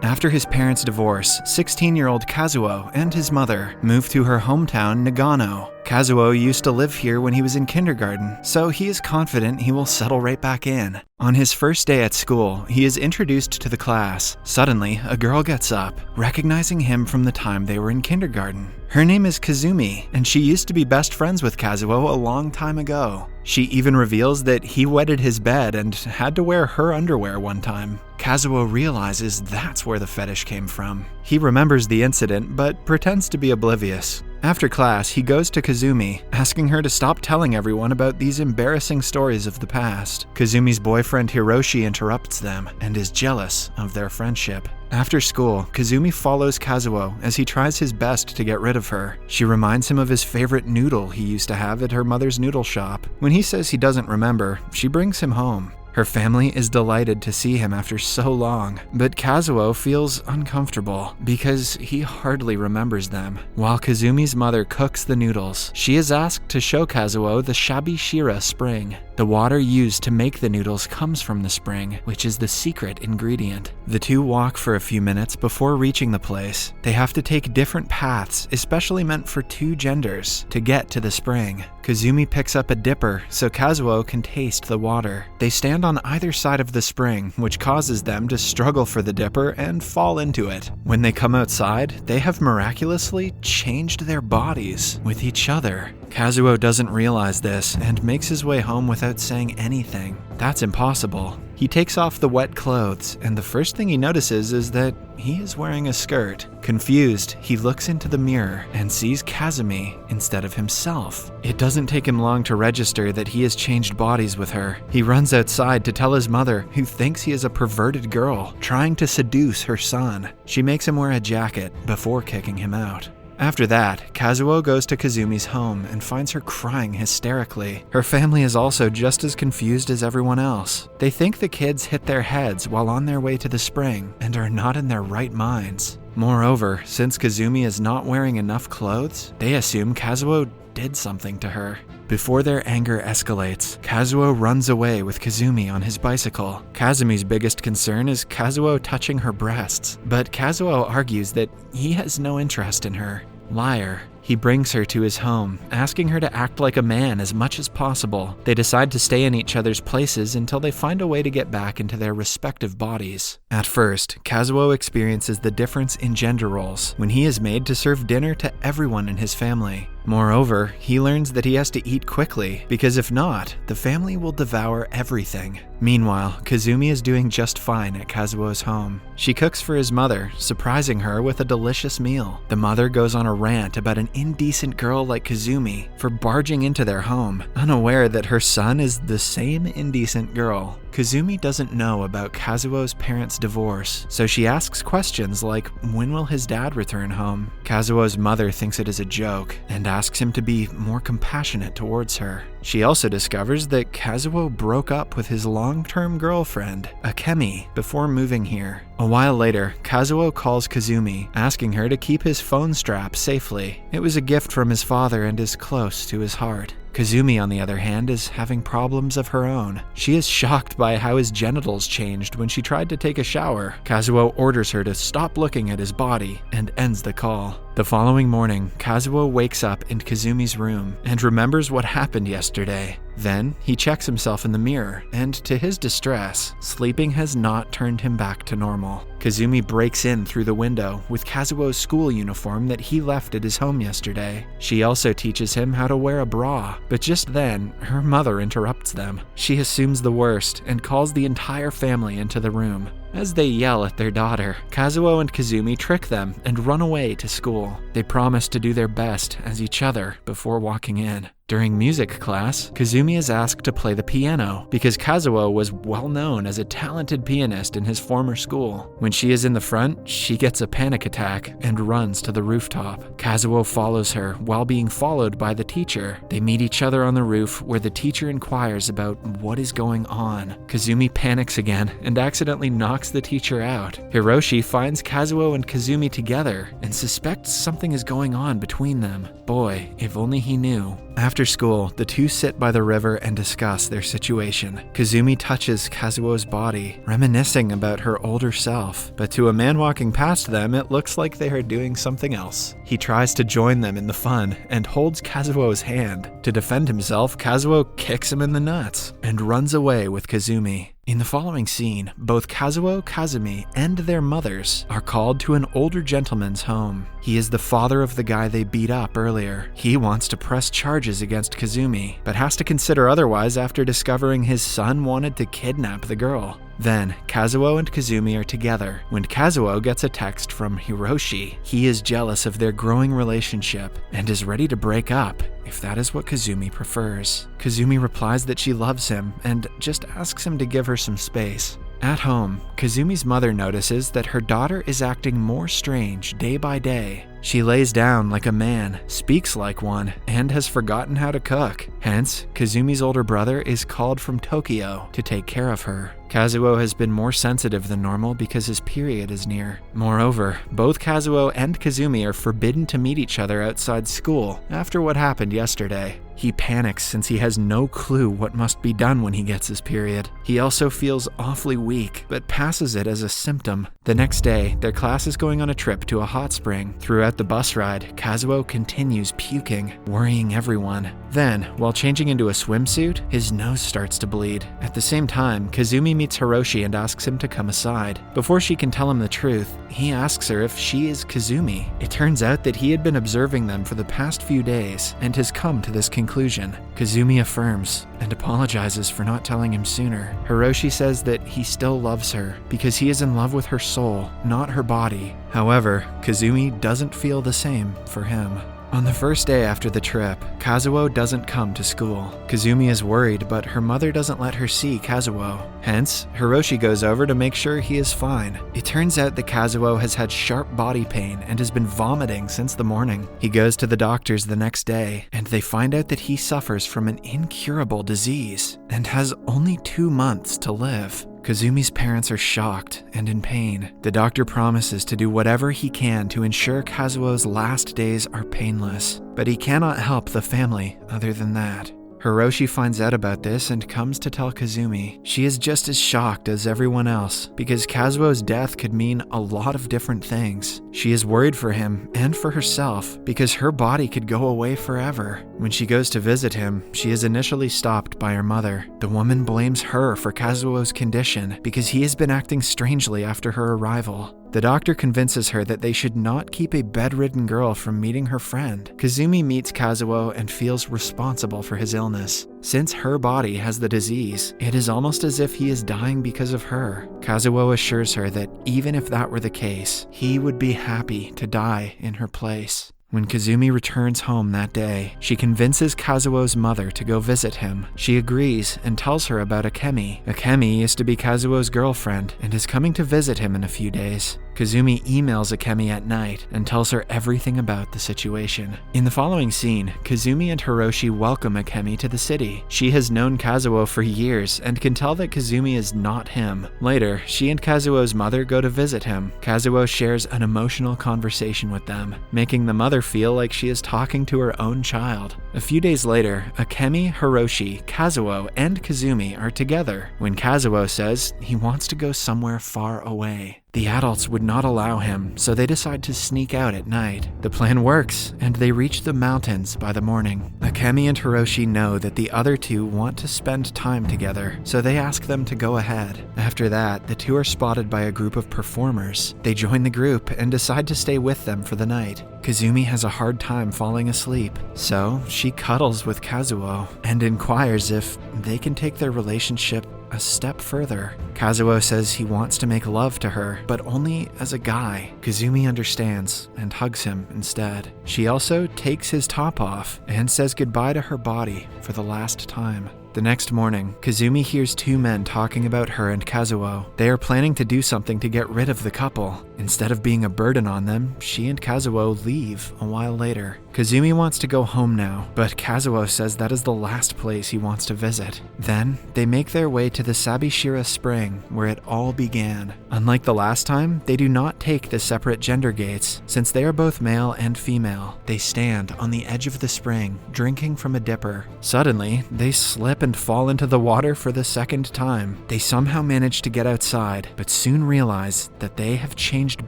After his parents' divorce, 16-year-old Kazuo and his mother moved to her hometown, Nagano. Kazuo used to live here when he was in kindergarten, so he is confident he will settle right back in. On his first day at school, he is introduced to the class. Suddenly, a girl gets up, recognizing him from the time they were in kindergarten. Her name is Kazumi, and she used to be best friends with Kazuo a long time ago. She even reveals that he wetted his bed and had to wear her underwear one time. Kazuo realizes that's where the fetish came from. He remembers the incident, but pretends to be oblivious. After class, he goes to Kazumi, asking her to stop telling everyone about these embarrassing stories of the past. Kazumi's boyfriend Hiroshi interrupts them and is jealous of their friendship. After school, Kazumi follows Kazuo as he tries his best to get rid of her. She reminds him of his favorite noodle he used to have at her mother's noodle shop. When he says he doesn't remember, she brings him home. Her family is delighted to see him after so long, but Kazuo feels uncomfortable because he hardly remembers them. While Kazumi's mother cooks the noodles, she is asked to show Kazuo the Shabishira spring. The water used to make the noodles comes from the spring, which is the secret ingredient. The two walk for a few minutes before reaching the place. They have to take different paths, especially meant for two genders, to get to the spring. Kazumi picks up a dipper so Kazuo can taste the water. They stand on either side of the spring, which causes them to struggle for the dipper and fall into it. When they come outside, they have miraculously changed their bodies with each other. Kazuo doesn't realize this and makes his way home without saying anything. That's impossible. He takes off the wet clothes, and the first thing he notices is that he is wearing a skirt. Confused, he looks into the mirror and sees Kazumi instead of himself. It doesn't take him long to register that he has changed bodies with her. He runs outside to tell his mother, who thinks he is a perverted girl trying to seduce her son. She makes him wear a jacket before kicking him out. After that, Kazuo goes to Kazumi's home and finds her crying hysterically. Her family is also just as confused as everyone else. They think the kids hit their heads while on their way to the spring and are not in their right minds. Moreover, since Kazumi is not wearing enough clothes, they assume Kazuo did something to her. Before their anger escalates, Kazuo runs away with Kazumi on his bicycle. Kazumi's biggest concern is Kazuo touching her breasts, but Kazuo argues that he has no interest in her. Liar. He brings her to his home, asking her to act like a man as much as possible. They decide to stay in each other's places until they find a way to get back into their respective bodies. At first, Kazuo experiences the difference in gender roles when he is made to serve dinner to everyone in his family. Moreover, he learns that he has to eat quickly, because if not, the family will devour everything. Meanwhile, Kazumi is doing just fine at Kazuo's home. She cooks for his mother, surprising her with a delicious meal. The mother goes on a rant about an indecent girl like Kazumi for barging into their home, unaware that her son is the same indecent girl. Kazumi doesn't know about Kazuo's parents' divorce, so she asks questions like, when will his dad return home? Kazuo's mother thinks it is a joke and asks him to be more compassionate towards her. She also discovers that Kazuo broke up with his long-term girlfriend, Akemi, before moving here. A while later, Kazuo calls Kazumi, asking her to keep his phone strap safely. It was a gift from his father and is close to his heart. Kazumi, on the other hand, is having problems of her own. She is shocked by how his genitals changed when she tried to take a shower. Kazuo orders her to stop looking at his body and ends the call. The following morning, Kazuo wakes up in Kazumi's room and remembers what happened yesterday. Then, he checks himself in the mirror, and to his distress, sleeping has not turned him back to normal. Kazumi breaks in through the window with Kazuo's school uniform that he left at his home yesterday. She also teaches him how to wear a bra, but just then, her mother interrupts them. She assumes the worst and calls the entire family into the room. As they yell at their daughter, Kazuo and Kazumi trick them and run away to school. They promise to do their best as each other before walking in. During music class, Kazumi is asked to play the piano because Kazuo was well known as a talented pianist in his former school. When she is in the front, she gets a panic attack and runs to the rooftop. Kazuo follows her while being followed by the teacher. They meet each other on the roof where the teacher inquires about what is going on. Kazumi panics again and accidentally knocks the teacher out. Hiroshi finds Kazuo and Kazumi together and suspects something is going on between them. Boy, if only he knew. After After school, the two sit by the river and discuss their situation. Kazumi touches Kazuo's body, reminiscing about her older self, but to a man walking past them, it looks like they are doing something else. He tries to join them in the fun and holds Kazuo's hand. To defend himself, Kazuo kicks him in the nuts and runs away with Kazumi. In the following scene, both Kazuo, Kazumi, and their mothers are called to an older gentleman's home. He is the father of the guy they beat up earlier. He wants to press charges against Kazumi, but has to consider otherwise after discovering his son wanted to kidnap the girl. Then, Kazuo and Kazumi are together when Kazuo gets a text from Hiroshi. He is jealous of their growing relationship and is ready to break up if that is what Kazumi prefers. Kazumi replies that she loves him and just asks him to give her some space. At home, Kazumi's mother notices that her daughter is acting more strange day by day. She lays down like a man, speaks like one, and has forgotten how to cook. Hence, Kazumi's older brother is called from Tokyo to take care of her. Kazuo has been more sensitive than normal because his period is near. Moreover, both Kazuo and Kazumi are forbidden to meet each other outside school after what happened yesterday. He panics since he has no clue what must be done when he gets his period. He also feels awfully weak, but passes it as a symptom. The next day, their class is going on a trip to a hot spring. Throughout the bus ride, Kazuo continues puking, worrying everyone. Then, while changing into a swimsuit, his nose starts to bleed. At the same time, Kazumi meets Hiroshi and asks him to come aside. Before she can tell him the truth, he asks her if she is Kazumi. It turns out that he had been observing them for the past few days and has come to this conclusion. Kazumi affirms and apologizes for not telling him sooner. Hiroshi says that he still loves her because he is in love with her soul, not her body. However, Kazumi doesn't feel the same for him. On the first day after the trip, Kazuo doesn't come to school. Kazumi is worried, but her mother doesn't let her see Kazuo. Hence, Hiroshi goes over to make sure he is fine. It turns out that Kazuo has had sharp body pain and has been vomiting since the morning. He goes to the doctors the next day, and they find out that he suffers from an incurable disease and has only 2 months to live. Kazumi's parents are shocked and in pain. The doctor promises to do whatever he can to ensure Kazuo's last days are painless, but he cannot help the family other than that. Hiroshi finds out about this and comes to tell Kazumi. She is just as shocked as everyone else because Kazuo's death could mean a lot of different things. She is worried for him and for herself because her body could go away forever. When she goes to visit him, she is initially stopped by her mother. The woman blames her for Kazuo's condition because he has been acting strangely after her arrival. The doctor convinces her that they should not keep a bedridden girl from meeting her friend. Kazumi meets Kazuo and feels responsible for his illness. Since her body has the disease, it is almost as if he is dying because of her. Kazuo assures her that even if that were the case, he would be happy to die in her place. When Kazumi returns home that day, she convinces Kazuo's mother to go visit him. She agrees and tells her about Akemi. Akemi used to be Kazuo's girlfriend and is coming to visit him in a few days. Kazumi emails Akemi at night and tells her everything about the situation. In the following scene, Kazumi and Hiroshi welcome Akemi to the city. She has known Kazuo for years and can tell that Kazumi is not him. Later, she and Kazuo's mother go to visit him. Kazuo shares an emotional conversation with them, making the mother feel like she is talking to her own child. A few days later, Akemi, Hiroshi, Kazuo, and Kazumi are together when Kazuo says he wants to go somewhere far away. The adults would not allow him, so they decide to sneak out at night. The plan works, and they reach the mountains by the morning. Akemi and Hiroshi know that the other two want to spend time together, so they ask them to go ahead. After that, the two are spotted by a group of performers. They join the group and decide to stay with them for the night. Kazumi has a hard time falling asleep, so she cuddles with Kazuo and inquires if they can take their relationship a step further. Kazuo says he wants to make love to her, but only as a guy. Kazumi understands and hugs him instead. She also takes his top off and says goodbye to her body for the last time. The next morning, Kazumi hears two men talking about her and Kazuo. They are planning to do something to get rid of the couple. Instead of being a burden on them, she and Kazuo leave a while later. Kazumi wants to go home now, but Kazuo says that is the last place he wants to visit. Then, they make their way to the Sabishira Spring, where it all began. Unlike the last time, they do not take the separate gender gates. Since they are both male and female, they stand on the edge of the spring, drinking from a dipper. Suddenly, they slip and fall into the water for the second time. They somehow manage to get outside, but soon realize that they have changed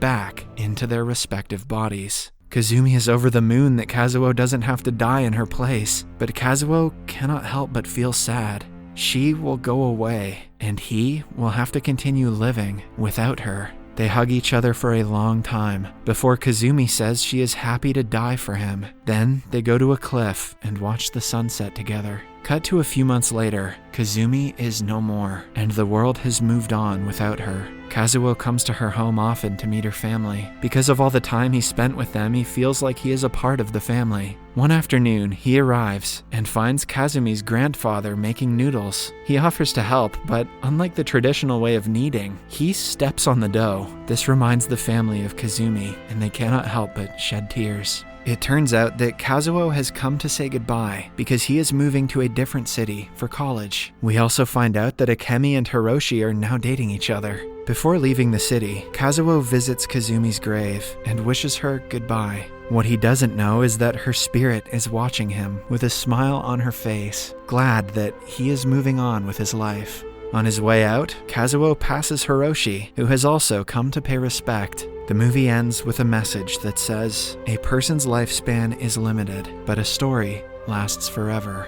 back into their respective bodies. Kazumi is over the moon that Kazuo doesn't have to die in her place, but Kazuo cannot help but feel sad. She will go away, and he will have to continue living without her. They hug each other for a long time, before Kazumi says she is happy to die for him. Then they go to a cliff and watch the sunset together. Cut to a few months later, Kazumi is no more, and the world has moved on without her. Kazuo comes to her home often to meet her family. Because of all the time he spent with them, he feels like he is a part of the family. One afternoon, he arrives and finds Kazumi's grandfather making noodles. He offers to help, but unlike the traditional way of kneading, he steps on the dough. This reminds the family of Kazumi, and they cannot help but shed tears. It turns out that Kazuo has come to say goodbye because he is moving to a different city for college. We also find out that Akemi and Hiroshi are now dating each other. Before leaving the city, Kazuo visits Kazumi's grave and wishes her goodbye. What he doesn't know is that her spirit is watching him with a smile on her face, glad that he is moving on with his life. On his way out, Kazuo passes Hiroshi, who has also come to pay respect. The movie ends with a message that says, "A person's lifespan is limited, but a story lasts forever."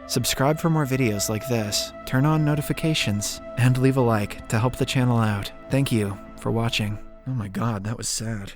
Subscribe for more videos like this, turn on notifications, and leave a like to help the channel out. Thank you for watching. Oh my god, that was sad.